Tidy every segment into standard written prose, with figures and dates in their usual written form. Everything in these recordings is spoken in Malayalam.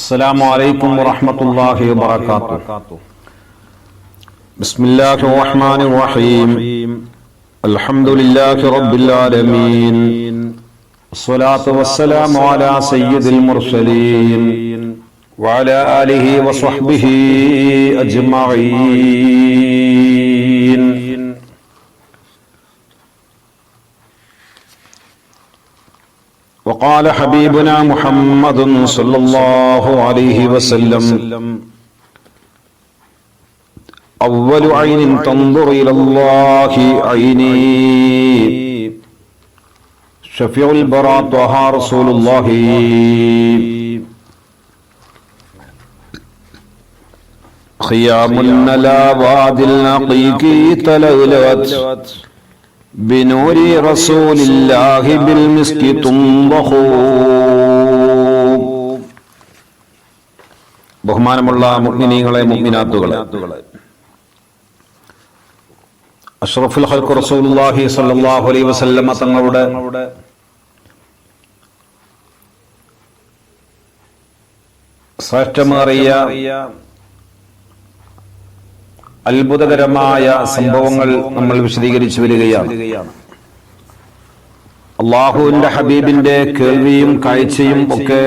السلام عليكم ورحمة الله وبركاته. بسم الله الرحمن الرحيم. الحمد لله رب العالمين. الصلاة والسلام على سيد المرسلين وعلى آله وصحبه أجمعين. وقال حبيبنا محمد صلى الله عليه وسلم: أول عين تنظر إلى الله عيني. شفيع البراء طه رسول الله. خيام النلا وادي العقيق تلألأت بنور رسول الله بالمسك تنضخ. ബഹുമാനമുള്ള മുഅ്മിനീങ്ങളെ മുഅ്മിനാത്തുകളെ, അഷ്റഫുൽ ഖൽഖ് റസൂലുള്ളാഹി സ്വല്ലല്ലാഹു അലൈഹി വസല്ലമ തങ്ങളുടെ ശ്രേഷ്ഠമേറിയ അത്ഭുതകരമായ സംഭവങ്ങൾ നമ്മൾ വിശദീകരിച്ചു വരികയാണ്. അള്ളാഹുവിന്റെ ഹബീബിന്റെ കേൾവിയും കാഴ്ചയും ഒക്കെ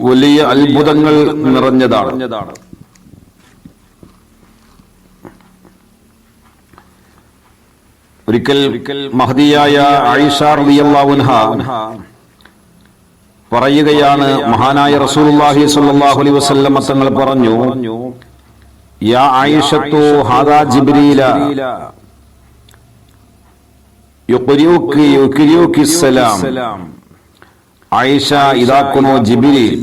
വലിയ അത്ഭുതങ്ങൾ നിറഞ്ഞതാണ്. ഒരിക്കൽ മഹദിയായ ആയിഷ റളിയല്ലാഹു അൻഹാ പറയുകയാണ്, മഹാനായ റസൂലുള്ളാഹി സ്വല്ലല്ലാഹു അലൈഹി വസല്ലം തങ്ങൾ പറഞ്ഞു: യാ ആയിഷത്തു ഹാദാ ജിബ്രീല യുഖ്രിയുകി സലാം. ആയിഷ, ഇതാക്കുന്നു ജിബ്രീൽ.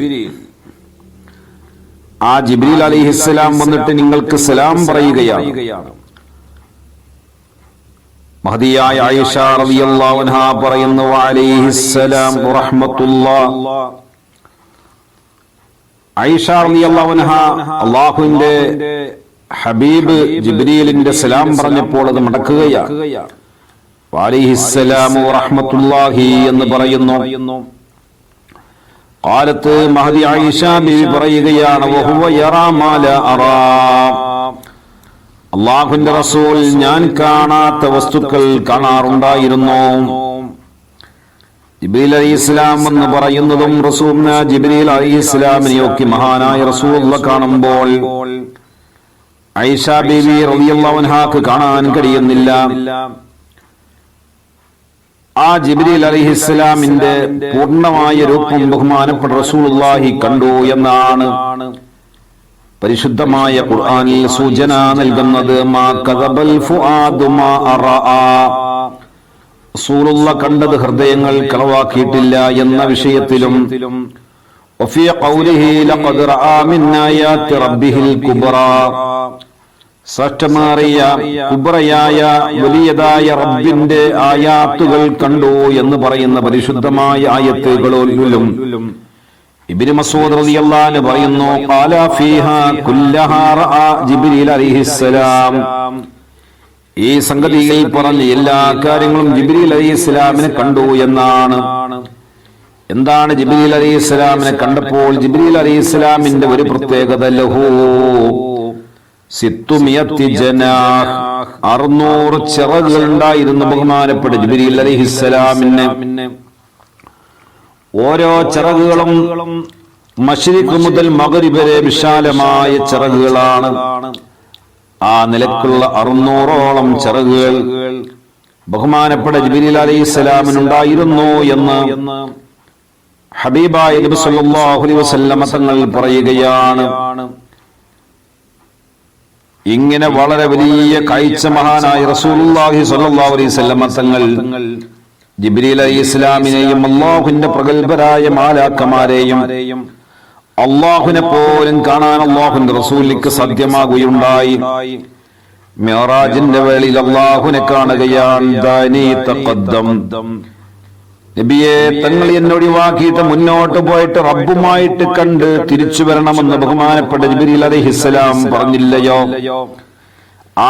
ആ ജിബ്രീൽ അലൈഹിസ്സലാം വന്നിട്ട് നിങ്ങൾക്ക് സലാം പറയുകയാണ്. മഹദിയായ ആയിഷ റളിയല്ലാഹു അൻഹാ പറയുന്നു: വഅലൈഹിസ്സലാം വറഹ്മത്തുള്ളാഹ്. ആയിഷ റളിയല്ലാഹു അൻഹാ അല്ലാഹുവിന്റെ ഹബീബ് ജിബ്രീലിന്റെ സലാം പറഞ്ഞപ്പോൾ അത് മടക്കുകയാണ്. വഅലൈഹിസ്സലാം വറഹ്മത്തുള്ളാഹി എന്ന് പറയുന്നു. ഖാലത്ത് മഹദി ആയിഷ ബിബി പറയുകയാണ്: വഹുവ യറാ മാ ലാ അറാ. അല്ലാഹുവിന്റെ റസൂൽ ഞാൻ കാണാത്ത വസ്തുക്കൾ കാണാറുണ്ടായിരുന്നു. ജിബ്രീൽ അലൈഹിസ്സലാം എന്ന് പറയുന്നതും റസൂൽ ജിബ്രീൽ അലൈഹിസ്സലാമിനെയൊക്കെ മഹാനായ റസൂലുള്ള കാണുമ്പോൾ ആയിഷ ബീവി റളിയല്ലാഹു അൻഹാക്ക് കാണാൻ കഴിയുന്നില്ല. ആ ജിബ്രീൽ അലൈഹിസ്സലാമിന്റെ പൂർണ്ണമായ രൂപം ബഹുമാനപ്പെട്ട റസൂലുള്ളാഹി കണ്ടു എന്നാണ് പരിശുദ്ധമായ ഖുർആനിൽ സൂചന നൽകുന്നത്. മാ കദബൽ ഫുആദു മാ അറാ. റസൂലുള്ള കണ്ടത് ഹൃദയങ്ങൾ കളവാക്കിയിട്ടില്ല എന്ന വിഷയത്തിലും വഫീ ഖൗലിഹി ലഖദ് റആ മിൻ ആയാതി റബ്ബിഹിൽ കുബ്റാ. ശ്രേഷ്ഠമേറിയ കുബ്രയായ വലിയതായ റബ്ബിന്റെ ആയാത്തുകൾ കണ്ടു എന്ന് പറയുന്ന പരിശുദ്ധമായ ആയത്തുകളിലും ഇബ്നു മസ്ഊദ് റളിയല്ലാഹു അൻഹു പറയുന്നു: ഖാല ഫീഹാ കുല്ലഹാ റആ ജിബ്രീൽ അലൈഹിസ്സലാം. ഈ സംഗതിയിൽ പറഞ്ഞ എല്ലാ കാര്യങ്ങളും ജിബ്രീൽ അലൈഹിസ്സലാമിനെ കണ്ടു എന്നാണ്. എന്താണ് ജിബ്രീൽ അലൈഹിസ്സലാമിനെ കണ്ടപ്പോൾ? ജിബ്രീൽ അലൈഹിസ്സലാമിന്റെ ഒരു പ്രത്യേകത, ലഹു 600 ജനാഹ്, 600 ചിറകുകൾ ഉണ്ടായിരുന്നു ബഹുമാനപ്പെട്ട ജിബ്രീൽ അലൈഹിസ്സലാമിന്. ഓരോ ചിറകുകളും മശ്രിഖ് മുതൽ മഗ്രിബ് വരെ വിശാലമായ ചിറകുകളാണ്. ആ നിലക്കുള്ള 600ഓളം ചിറകുകൾ ബഹുമാനപ്പെട്ട ജിബ്രീൽ അലൈഹിസ്സലാമിനുണ്ടായിരുന്നു എന്ന് ഹബീബായ നബി സല്ലല്ലാഹു അലൈഹി വസല്ലം തങ്ങൾ പറയുകയാണ്. ഇങ്ങനെ വളരെ വലിയ കാഴ്ച മഹാനായ റസൂലുള്ളാഹി സ്വല്ലല്ലാഹു അലൈഹി വസല്ലം തങ്ങൾ ജിബ്രീൽ അലൈഹിസ്സലാമിനെയും അല്ലാഹുവിന്റെ പ്രഗൽഭരായ മാലാഖമാരെയും അല്ലാഹുവിനെ പോലും കാണാൻ അല്ലാഹുവിന്റെ റസൂലിക്ക് സാധ്യമാകുകയുണ്ടായി. മിഅ്റാജിന്റെ വേളയിൽ അല്ലാഹുവിനെ കാണുകയാണ്. ദാനി തഖദ്ദം. നബിയെ, തങ്ങൾ എന്നെ ഒഴിവാക്കിയിട്ട് മുന്നോട്ട് പോയിട്ട് റബ്ബുമായിട്ട് കണ്ട് തിരിച്ചു വരണമെന്ന് ബഹുമാനപ്പെട്ട ജിബ്രീൽ അലൈഹിസ്സലാം പറഞ്ഞില്ലയോ?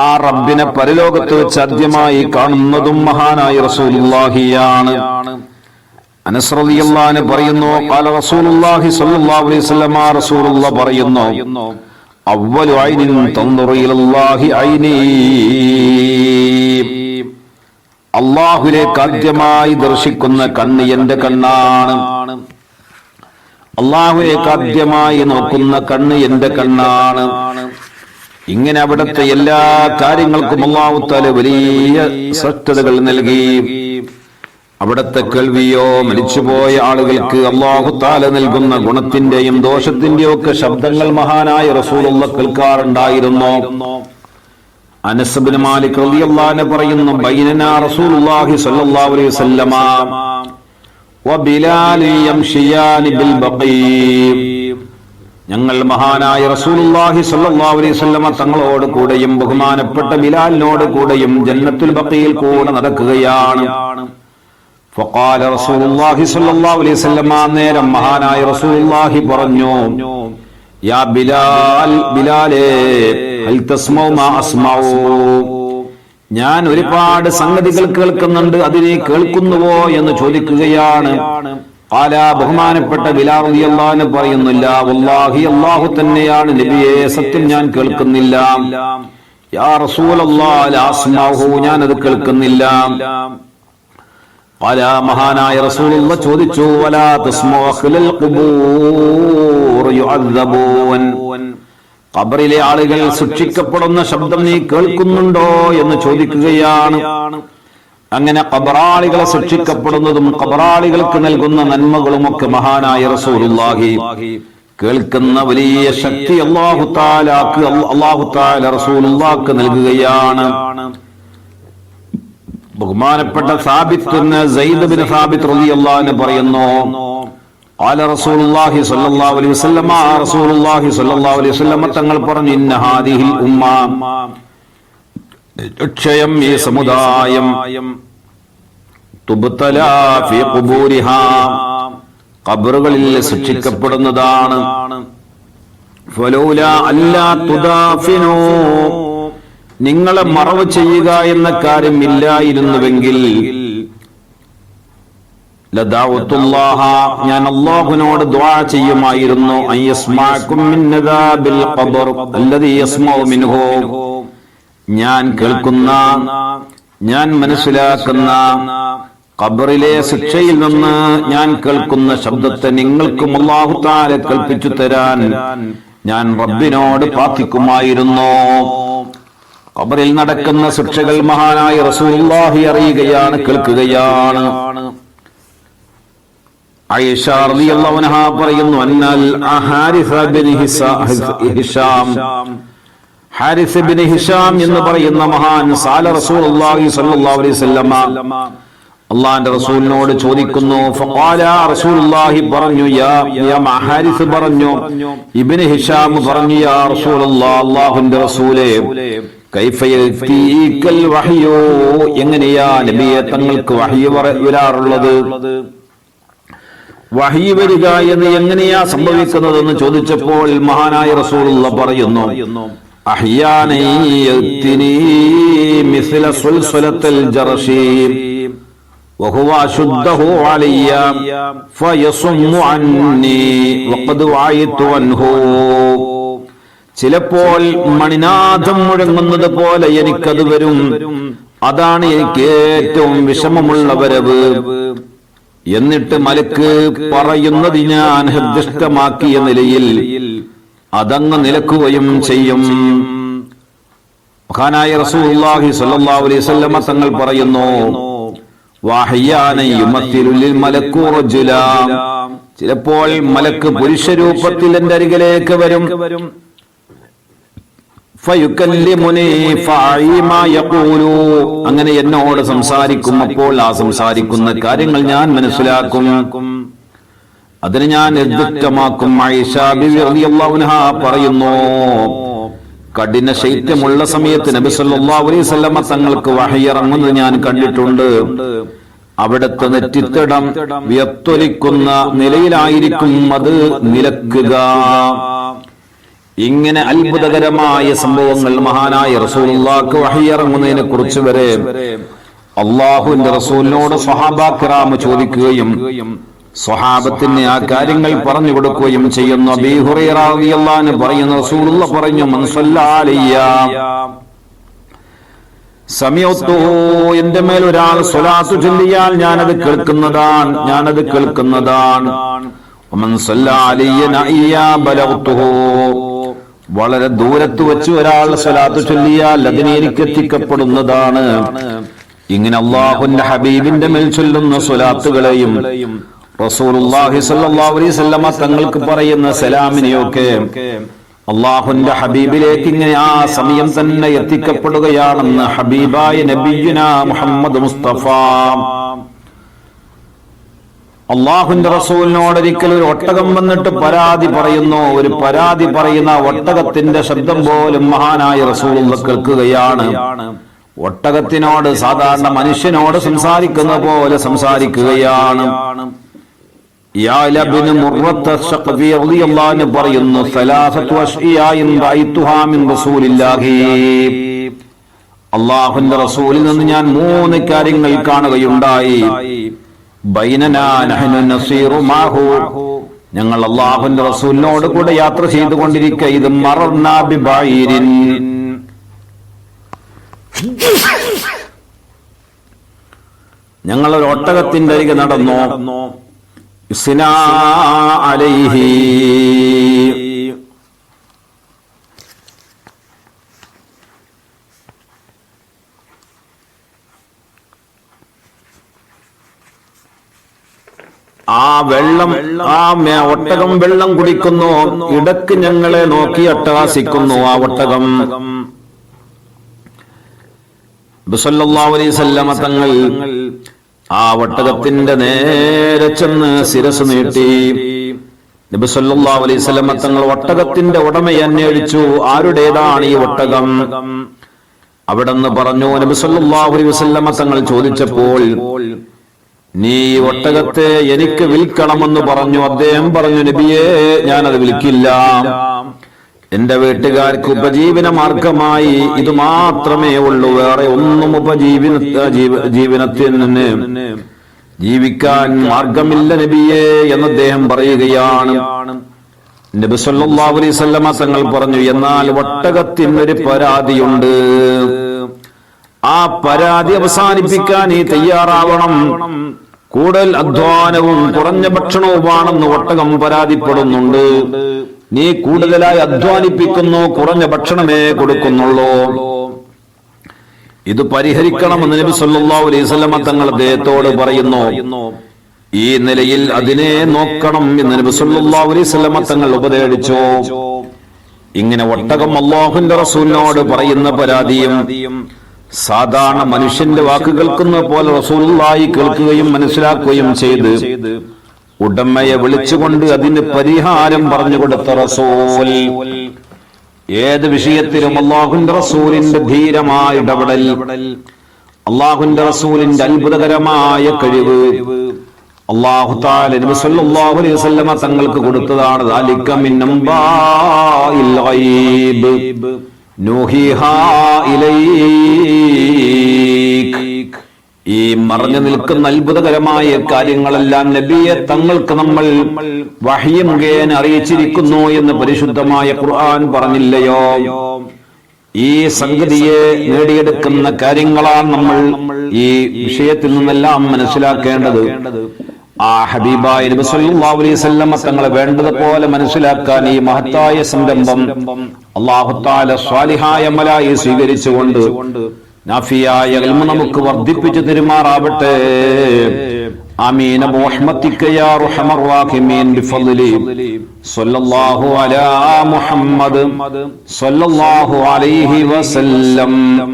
ആ റബ്ബിനെ പരലോകത്ത് വെച്ച് ആദ്യമായി കാണുന്നതും മഹാനായ റസൂലുള്ളാഹിയാണ്. അനസ് റളിയല്ലാഹു അൻഹു പറയുന്നു ഖാല റസൂലുള്ളാഹി സ്വല്ലല്ലാഹു അലൈഹി വസല്ലം റസൂലുള്ളാഹി പറയുന്നു അവ്വലു ഐനിൻ തൻദുറു ഇലല്ലാഹി ഐനി അല്ലാഹുവിലേക്ക് ആദ്യമായി ദർശിക്കുന്ന കണ്ണ് എന്റെ കണ്ണാണ്. അല്ലാഹുവിലേക്ക് ആദ്യമായി നോക്കുന്ന കണ്ണ് എന്റെ കണ്ണാണ്. ഇങ്ങനെ അവിടുത്തെ എല്ലാ കാര്യങ്ങൾക്കും അല്ലാഹു തആല വലിയ ശ്രദ്ധകൾ നൽകി. അവിടുത്തെ കേൾവിയോ മരിച്ചുപോയ ആളുകൾക്ക് അല്ലാഹു തആല നൽകുന്ന ഗുണത്തിന്റെയും ദോഷത്തിന്റെയും ഒക്കെ ശബ്ദങ്ങൾ മഹാനായ റസൂലുള്ളാഹി കേൾക്കാറുണ്ടായിരുന്നു. അനസ് ഇബ്നു മാലിക് റളിയല്ലാഹു അൻഹു പറയുന്നു ബൈനനാ റസൂലുള്ളാഹി സ്വല്ലല്ലാഹു അലൈഹി വസല്ലമ വബിലാൽ യംശിയാനി ബിൽ ബഖീ. ഞങ്ങൾ മഹാനായ റസൂലുള്ളാഹി സ്വല്ലല്ലാഹു അലൈഹി വസല്ലമ തങ്ങളോട് കൂടെയും ബഹുമാനപ്പെട്ട ബിലാലിനോട് കൂടെയും ജന്നത്തുൽ ബഖീയിൽ കൂടെ നടക്കുകയാണ്. ഫഖാല റസൂലുള്ളാഹി സ്വല്ലല്ലാഹു അലൈഹി വസല്ലമ നേരം മഹാനായ റസൂലുള്ളാഹി പറഞ്ഞു യാ ബിലാൽ, ബിലാലേ ഹൽ തസ്മഉ മാ അസ്മഉ, ഞാൻ ഒരുപാട് സംഗതികൾ കേൾക്കുന്നുണ്ട്, അതിനെ കേൾക്കുന്നുവോ എന്ന് ചോദിക്കുകയാണ്. ഖാല ബഹുമാനപ്പെട്ട ബിലാൽ റളിയല്ലാഹു അൻഹു പറയുന്നില്ല വല്ലാഹി അല്ലാഹു തന്നെയാണ് നബിയെ, സത്യം ഞാൻ കേൾക്കുന്നില്ല. യാ റസൂലല്ലാഹ് ലാ അസ്മഉ, ഞാൻ അത് കേൾക്കുന്നില്ല. ഖാല മഹാനായ റസൂലുള്ളാഹി ചോദിച്ചു വലാ തസ്മഉ അഖ്ലൽ ഖുബൂർ യുഅദ്ദബൂൻ, ഖബറിലെ ആളുകൾ ശിക്ഷിക്കപ്പെടുന്ന ശബ്ദം നീ കേൾക്കുന്നുണ്ടോ എന്ന് ചോദിക്കുകയാണ്. അങ്ങനെ ഖബറാളികളെ ശിക്ഷിക്കപ്പെടുന്നതും ഖബറാളികൾക്ക് നൽകുന്ന നന്മകളും ഒക്കെ മഹാനായ റസൂലുള്ളാഹി കേൾക്കുന്ന വലിയ ശക്തി അല്ലാഹു തആല റസൂലുള്ളാഹിക്ക് നൽകുകയാണ്. ബഹുമാനപ്പെട്ട സാബിത്ത് സയ്യിദ് ബിൻ സാബിത്ത് റളിയല്ലാഹു അൻഹു പറയുന്നു ഖാല റസൂലുള്ളാഹി സ്വല്ലല്ലാഹു അലൈഹി വസല്ലം, റസൂലുള്ളാഹി സ്വല്ലല്ലാഹു അലൈഹി വസല്ലം തങ്ങൾ പറഞ്ഞു ഇന്ന ഹാദിഹിൽ ഉമ്മ, നിശ്ചയം ഈ സമുദായം തുബ്തലാ ഫീ ഖുബൂരിഹാ, ഖബറുകളിൽ ശിക്ഷിക്കപ്പെടുന്നതാണ്. ഫലൗലാ അല്ലാ തുദാഫിനൂ, നിങ്ങളെ മറവ് ചെയ്യുക എന്ന കാര്യം ഇല്ലായിരുന്നുവെങ്കിൽ ലദഅഉതുല്ലാഹ, ഞാൻ അല്ലാഹുവിനോട് ദുആ ചെയ്യുമായിരുന്നു അയസ്മഅകും മിൻ നദാബിൽ ഖബർ അല്ലദീ യസ്മഉ മിൻഹു, ഞാൻ കേൾക്കുന്ന, ഞാൻ മനസ്സിലാക്കുന്ന ഖബറിലെ ശിക്ഷയിൽ നിന്ന് ഞാൻ കേൾക്കുന്ന ശബ്ദത്തെ നിങ്ങൾക്കും അല്ലാഹു തആല കൽപ്പിച്ചു തരാൻ ഞാൻ റബ്ബിനോട് പ്രാർത്ഥിക്കുമായിരുന്നു. ഖബറിൽ നടക്കുന്ന ശിക്ഷകൾ മഹാനായ റസൂലുള്ളാഹി അറിയുകയാണ്, കേൾക്കുകയാണ്. ആയിഷ റളിയല്ലാഹു അൻഹ പറയുന്നു അന്നൽ Haris bin Hisham, Haris bin Hisham എന്ന് പറയുന്ന മഹാൻ സാല റസൂലുള്ളാഹി സ്വല്ലല്ലാഹു അലൈഹി വസല്ലം അല്ലാഹുവിന്റെ റസൂലിനോട് ചോദിക്കുന്നു. ഫഖാല റസൂലുള്ളാഹി പറഞ്ഞു യാ ഹാരിസ് പറഞ്ഞു, ഇബ്നു ഹിഷാം പറഞ്ഞു യാ റസൂലുള്ളാഹ്, അല്ലാഹുവിന്റെ റസൂലേ കൈഫ യതീകൽ വഹ്യു, എങ്ങനെയാ നബിയെ തങ്ങൾക്ക് വഹ്യ് വരാറുള്ളത്, വഹ്യ് വരിക എന്ന് എങ്ങനെയാ സംഭവിക്കുന്നതെന്ന് ചോദിച്ചപ്പോൾ മഹാനായ റസൂലുള്ളാഹി പറയുന്നു അഹ്യാനൈ യതിനി മിസ്ല സുൽസുലത്തുൽ ജർശി വഹുവ അശുദ്ദഹു അലയ്യ ഫയസുമ്മു അന്നി വഖദ് വഅയ്തു അൻഹു, ചിലപ്പോൾ മണിനാഥം മുഴങ്ങുന്നത് പോലെ എനിക്കത് വരും, അതാണ് എനിക്ക് ഏറ്റവും വിഷമമുള്ള വരവ്. എന്നിട്ട് മലക്ക് പറയുന്നത് ഞാൻ ഹൃദിഷ്ടമാക്കിയ നിലയിൽ അതങ്ങ് നിലക്കുകയും ചെയ്യും. മഹാനായ റസൂലുള്ളാഹി സ്വല്ലല്ലാഹു അലൈഹി വസല്ലം തങ്ങൾ പറയുന്നു വഹ്യാന യുമത്തിലുൽ മലക്കു റജുലാ, ചിലപ്പോൾ മലക്ക് പുരുഷ രൂപത്തിൽ എൻ്റെ അരികിലേക്ക് വരും. ഫയുകല്ലിമുനി ഫഅഇ മാ യഖൂലു, അങ്ങനെ എന്നോട് സംസാരിക്കും. അപ്പോൾ ആ സംസാരിക്കുന്ന കാര്യങ്ങൾ ഞാൻ മനസ്സിലാക്കും, അതിനെ ഞാൻ നിർദ്ദിഷ്ടമാക്കും. ആയിഷ ബിബി റളിയല്ലാഹു അൻഹ പറയുന്നു കഠിന ശൈത്യമുള്ള സമയത്ത് നബി സല്ലല്ലാഹു അലൈഹി വസല്ലം തങ്ങൾക്ക് വഹ്യ് ഇറങ്ങുന്നത് ഞാൻ കണ്ടിട്ടുണ്ട്. അവിടുത്തെ നെറ്റിത്തടം വിയർത്തൊലിക്കുന്ന നിലയിലായിരിക്കും അത് നിലക്കുക. ഇങ്ങനെ അത്ഭുതകരമായ സംഭവങ്ങൾ മഹാനായ റസൂലുള്ളാഹിക്ക് വഹ്യ് ഇറങ്ങുന്നതിനെ കുറിച്ച് വരെ അള്ളാഹുവിന്റെ റസൂലിനോട് സ്വഹാബാ കിറാം ചോദിക്കുകയും സ്വഹാബത്തിന് ആ കാര്യങ്ങൾ പറഞ്ഞു കൊടുക്കുകയും ചെയ്യുന്നു. അബീ ഹുറൈറ റളിയല്ലാഹു അൻഹു പറയുന്നു, റസൂലുള്ളാഹി പറഞ്ഞു, മൻ സല്ലല്ലാഹു അലയ്യ സമയത്തു, എന്റെ മേൽ ഒരാൾ സ്വലാത്ത് ചൊല്ലിയാൽ ഞാനത് കേൾക്കുന്നതാണ്. വമൻ സല്ലല്ലാഹു അലയ്യ നഅയ്യ ബലഗ്തുഹു, വളരെ ദൂരത്ത് വെച്ച് ഒരാൾ സ്വലാത്ത് ചൊല്ലിയാൽ അതിനെ എനിക്ക് എത്തിക്കപ്പെടുന്നതാണ്. ഇങ്ങനെ അല്ലാഹുവിന്റെ ഹബീബിന്റെ മേൽ ചൊല്ലുന്ന സ്വലാത്തുകളെയും റസൂലുള്ളാഹി സ്വല്ലല്ലാഹു അലൈഹി വസല്ലമ തങ്ങൾക്ക് പറയുന്ന സലാമിനെയൊക്കെ അല്ലാഹുവിന്റെ ഹബീബിലേക്ക് ഇങ്ങനെ ആ സമയം തന്നെ എത്തിക്കപ്പെടുകയാണെന്ന് ഹബീബായ നബിയുനാ മുഹമ്മദ് മുസ്തഫ. അല്ലാഹുവിന്റെ റസൂലിനോട് ഒരിക്കൽ ഒരു ഒട്ടകം വന്നിട്ട് പരാതി പറയുന്ന ഒട്ടകത്തിന്റെ ശബ്ദം പോലും മഹാനായ റസൂലുള്ളാഹി കേൾക്കുകയാണ്. ഒട്ടകത്തിനോട് സാധാരണ മനുഷ്യനോട് സംസാരിക്കുന്ന പോലെ സംസാരിക്കുകയാണ്. പറയുന്നു, അല്ലാഹുവിന്റെ റസൂലിൽ നിന്ന് ഞാൻ 3 കാര്യങ്ങൾ കാണുകയുണ്ടായി. ഞങ്ങൾ അല്ലാഹുവിന്റെ റസൂലിനോട് കൂടെ യാത്ര ചെയ്തുകൊണ്ടിരിക്കുക. ഇത് മറന്നാ ബിബൈരിൻ, ഞങ്ങളൊരു ഒട്ടകത്തിന്റെ അരികെ നടന്നു. യുസ്നാ അലൈഹി, ഒട്ടകം വെള്ളം കുടിക്കുന്നു. ഇടക്ക് ഞങ്ങളെ നോക്കി അട്ടഹാസിക്കുന്നു ആ ഒട്ടകം. സല്ലല്ലാഹു അലൈഹി വസല്ലമ തങ്ങൾ ആ ഒട്ടകത്തിന്റെ നേരെ ചെന്ന് ശിരസ് നീട്ടി. നബി സല്ലല്ലാഹു അലൈഹി വസല്ലമ തങ്ങൾ ഒട്ടകത്തിന്റെ ഉടമയെ അന്വേഷിച്ചു, ആരുടേതാണ് ഈ ഒട്ടകം? അവിടെന്ന് പറഞ്ഞു. നബി സല്ലല്ലാഹു അലൈഹി വസല്ലമ തങ്ങൾ ചോദിച്ചപ്പോൾ, നീ ഒട്ടകത്തെ എനിക്ക് വിൽക്കണമെന്ന് പറഞ്ഞു. അദ്ദേഹം പറഞ്ഞു, നബിയേ, ഞാനത് വിൽക്കില്ല. എന്റെ വീട്ടുകാർക്ക് ഉപജീവന മാർഗമായി ഇത് മാത്രമേ ഉള്ളൂ, വേറെ ഒന്നും ജീവനത്തിന് ജീവിക്കാൻ മാർഗമില്ല നബിയേ എന്ന് അദ്ദേഹം പറയുകയാണ്. നബി സല്ലല്ലാഹു അലൈഹി വസല്ലമ തങ്ങൾ പറഞ്ഞു, എന്നാൽ ഒട്ടകത്തിനൊരു പരാതിയുണ്ട്. ആ പരാതി അവസാനിപ്പിക്കാൻ നീ തയ്യാറാവണം. കൂടുതൽ അധ്വാനവും കുറഞ്ഞ ഭക്ഷണവുമാണെന്ന് ഒട്ടകം പരാതിപ്പെടുന്നുണ്ട്. നീ കൂടുതലായി അധ്വാനിപ്പിക്കുന്നു, കുറഞ്ഞ ഭക്ഷണമേ കൊടുക്കുന്നുള്ളൂ. ഇത് പരിഹരിക്കണമെന്ന് നബി സല്ലല്ലാഹു അലൈഹി വസല്ലമ തങ്ങൾ അദ്ദേഹത്തോട് പറയുന്നു. ഈ നിലയിൽ അതിനെ നോക്കണം എന്ന് നബി സല്ലല്ലാഹു അലൈഹി വസല്ലമ തങ്ങൾ ഉപദേശിച്ചു. ഇങ്ങനെ ഒട്ടകം അല്ലാഹുവിന്റെ റസൂലിനോട് പറയുന്ന പരാതിയും സാധാരണ മനുഷ്യന്റെ വാക്ക് കേൾക്കുന്ന പോലെ റസൂലുള്ളാഹി കേൾക്കുകയും മനസ്സിലാക്കുകയും ചെയ്ത് ഉടമയെ വിളിച്ചുകൊണ്ട് അതിന് പരിഹാരം പറഞ്ഞു കൊടുത്ത റസൂൽ. ഏത് വിഷയത്തിലും അല്ലാഹുവിന്റെ റസൂലിന്റെ ധീരമായ ഇടപെടൽ, അല്ലാഹുവിന്റെ റസൂലിന്റെ അത്ഭുതകരമായ കഴിവ് അല്ലാഹു തആല നബി സല്ലല്ലാഹു അലൈഹി വസല്ലമ തങ്ങൾക്ക് കൊടുത്തതാണ്. ദാലിക മിൻ അംബാഇൽ ഗൈബ് നൂഹിഹാ ഇലൈക. ഈ മറഞ്ഞു നിൽക്കുന്ന അത്ഭുതകരമായ കാര്യങ്ങളെല്ലാം നബിയെ തങ്ങൾക്ക് നമ്മൾ വഹ്യ് മുഖേന അറിയിച്ചിരിക്കുന്നു എന്ന് പരിശുദ്ധമായ ഖുർആൻ പറഞ്ഞില്ലയോ? ഈ സംഗതിയെ നേടിയെടുക്കുന്ന കാര്യങ്ങളാണ് നമ്മൾ ഈ വിഷയത്തിൽ നിന്നെല്ലാം മനസ്സിലാക്കേണ്ടത്. ആ ഹബീബായ നബി സല്ലല്ലാഹു അലൈഹി വസല്ലം തങ്ങളെ വേണ്ടതുപോലെ മനസ്സിലാക്കാൻ ഈ മഹത്തായ സംരംഭം അല്ലാഹു തആല സ്വാലിഹായ അമലായി സ്വീകരിച്ചുകൊണ്ട് നാഫിയായ ഇൽമു നമുക്ക് വർദ്ധിപ്പിച്ചു തരുമാറാവട്ടെ. ആമീൻ. ബിറഹ്മതിക യാ അർഹമർ റഹീമീൻ ബിഫദ്ലി സല്ലല്ലാഹു അലാ മുഹമ്മദ് സല്ലല്ലാഹു അലൈഹി വസല്ലം.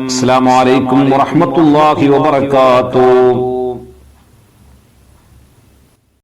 അസ്സലാമു അലൈക്കും വറഹ്മത്തുള്ളാഹി വബറകാതുഹു.